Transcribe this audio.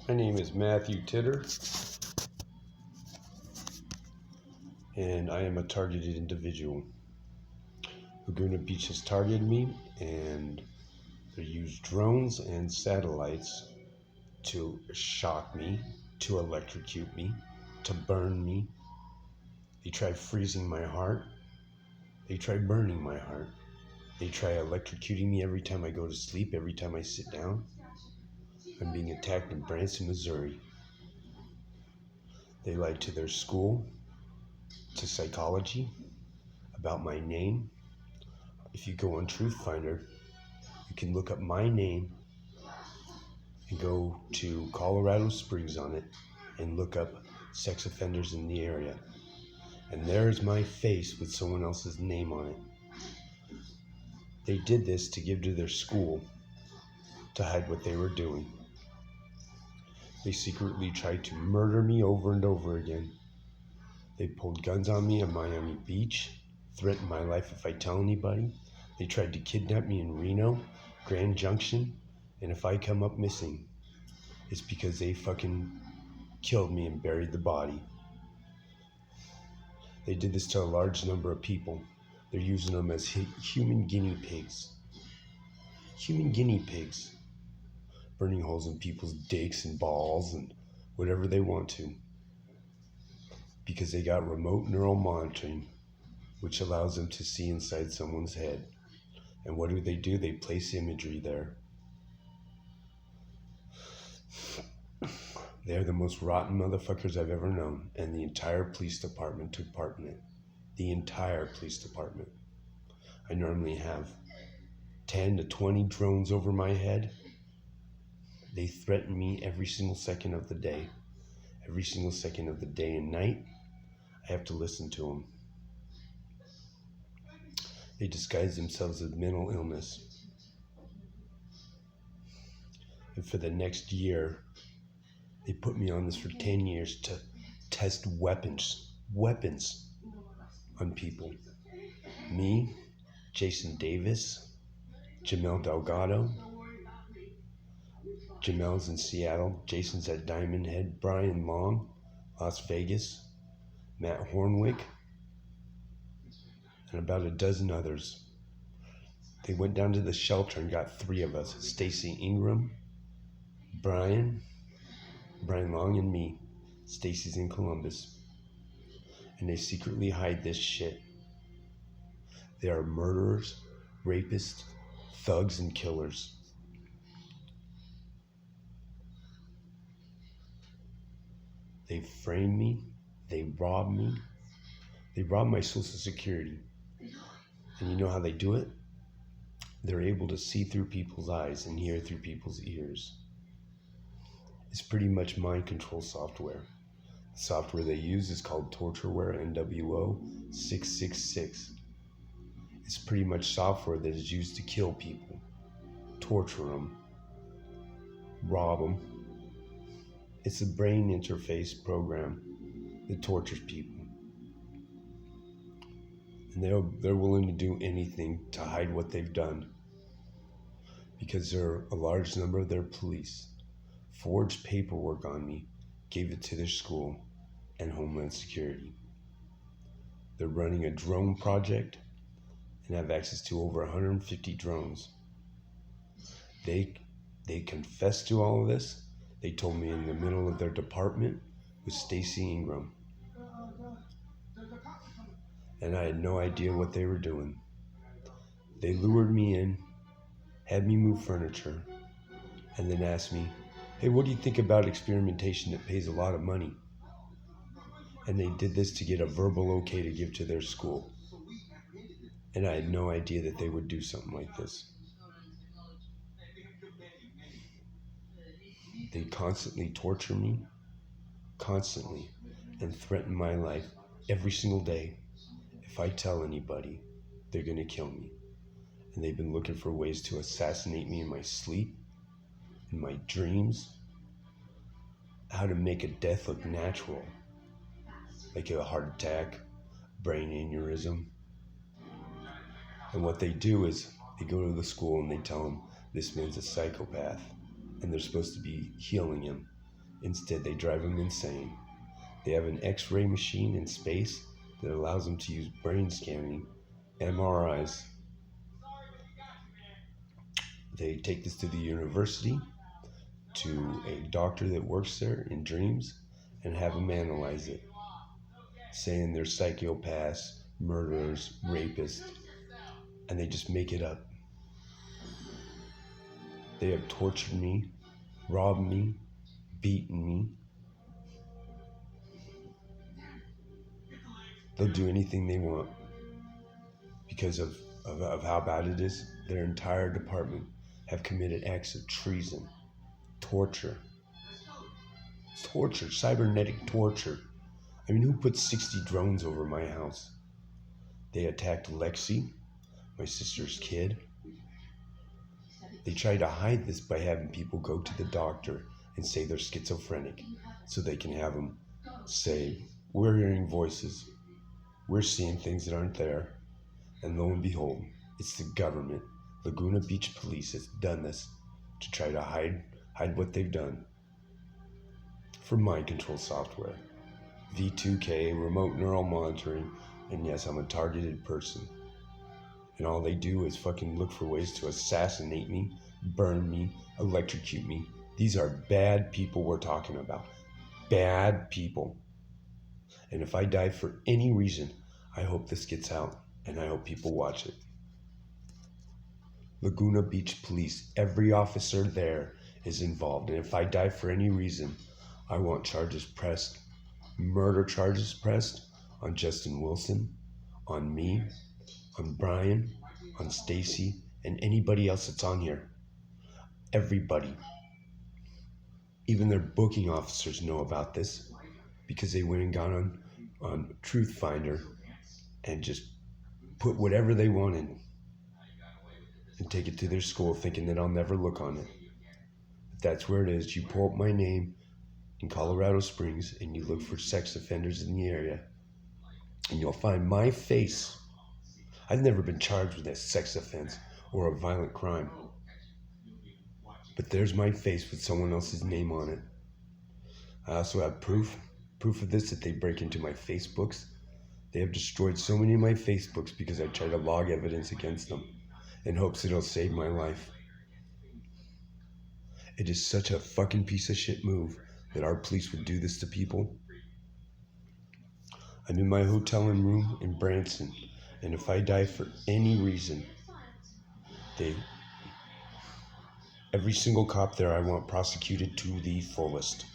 My name is Matthew Titter, and I am a targeted individual. Laguna Beach has targeted me, and they use drones and satellites to shock me, to electrocute me, to burn me. They try freezing my heart. They try burning my heart. They try electrocuting me every time I go to sleep, every time I sit down. I'm being attacked in Branson, Missouri. They lied to their school, to psychology, about my name. If you go on Truth Finder, you can look up my name and go to Colorado Springs on it and look up sex offenders in the area. And there's my face with someone else's name on it. They did this to give to their school to hide what they were doing. They secretly tried to murder me over and over again. They pulled guns on me in Miami Beach, threatened my life if I tell anybody. They tried to kidnap me in Reno, Grand Junction, and if I come up missing, it's because they fucking killed me and buried the body. They did this to a large number of people. They're using them as human guinea pigs. Human guinea pigs. Burning holes in people's dicks and balls and whatever they want to. Because they got remote neural monitoring, which allows them to see inside someone's head. And what do? They place imagery there. They're the most rotten motherfuckers I've ever known, and the entire police department took part in it. The entire police department. I normally have 10 to 20 drones over my head. They threaten me every single second of the day. Every single second of the day and night, I have to listen to them. They disguise themselves as mental illness. And for the next year, they put me on this for 10 years to test weapons on people. Me, Jason Davis, Jamel Delgado. Jamel's in Seattle, Jason's at Diamond Head, Brian Long, Las Vegas, Matt Hornwick, and about a dozen others. They went down to the shelter and got 3 of us, Stacy Ingram, Brian Long, and me. Stacy's in Columbus. And they secretly hide this shit. They are murderers, rapists, thugs, and killers. They framed me. They robbed me. They robbed my Social Security. And you know how they do it? They're able to see through people's eyes and hear through people's ears. It's pretty much mind control software. The software they use is called Tortureware NWO 666. It's pretty much software that is used to kill people, torture them, rob them. It's a brain interface program that tortures people. And they're willing to do anything to hide what they've done. Because there a large number of their police forged paperwork on me, gave it to their school and Homeland Security. They're running a drone project and have access to over 150 drones. They confessed to all of this. They told me in the middle of their department was Stacy Ingram. And I had no idea what they were doing. They lured me in, had me move furniture, and then asked me, hey, what do you think about experimentation that pays a lot of money? And they did this to get a verbal okay to give to their school. And I had no idea that they would do something like this. They constantly torture me, constantly, and threaten my life every single day. If I tell anybody, they're going to kill me. And they've been looking for ways to assassinate me in my sleep, in my dreams, how to make a death look natural, like a heart attack, brain aneurysm. And what they do is they go to the school and they tell them this man's a psychopath and they're supposed to be healing him. Instead, they drive them insane. They have an X-ray machine in space that allows them to use brain scanning, MRIs. They take this to the university, to a doctor that works there in dreams, and have them analyze it, saying they're psychopaths, murderers, rapists, and they just make it up. They have tortured me, robbed me, beaten me. They'll do anything they want because of how bad it is. Their entire department have committed acts of treason, torture, cybernetic torture. I mean, who put 60 drones over my house? They attacked Lexi, my sister's kid. They try to hide this by having people go to the doctor and say they're schizophrenic so they can have them say, we're hearing voices, we're seeing things that aren't there. And lo and behold, it's the government, Laguna Beach police, has done this to try to hide what they've done. For mind control software, V2K, remote neural monitoring, and yes, I'm a targeted person. And all they do is fucking look for ways to assassinate me, burn me, electrocute me. These are bad people we're talking about. Bad people. And if I die for any reason, I hope this gets out and I hope people watch it. Laguna Beach Police, every officer there is involved. And if I die for any reason, I want charges pressed, murder charges pressed on Justin Wilson, on me, on Brian, on Stacy, and anybody else that's on here. Everybody. Even their booking officers know about this because they went and got on Truth Finder and just put whatever they wanted and take it to their school thinking that I'll never look on it. But that's where it is. You pull up my name in Colorado Springs and you look for sex offenders in the area and you'll find my face. I've never been charged with a sex offense or a violent crime. But there's my face with someone else's name on it. I also have proof of this, that they break into my Facebooks. They have destroyed so many of my Facebooks because I try to log evidence against them in hopes it'll save my life. It is such a fucking piece of shit move that our police would do this to people. I'm in my hotel room in Branson, and if I die for any reason, every single cop there I want prosecuted to the fullest.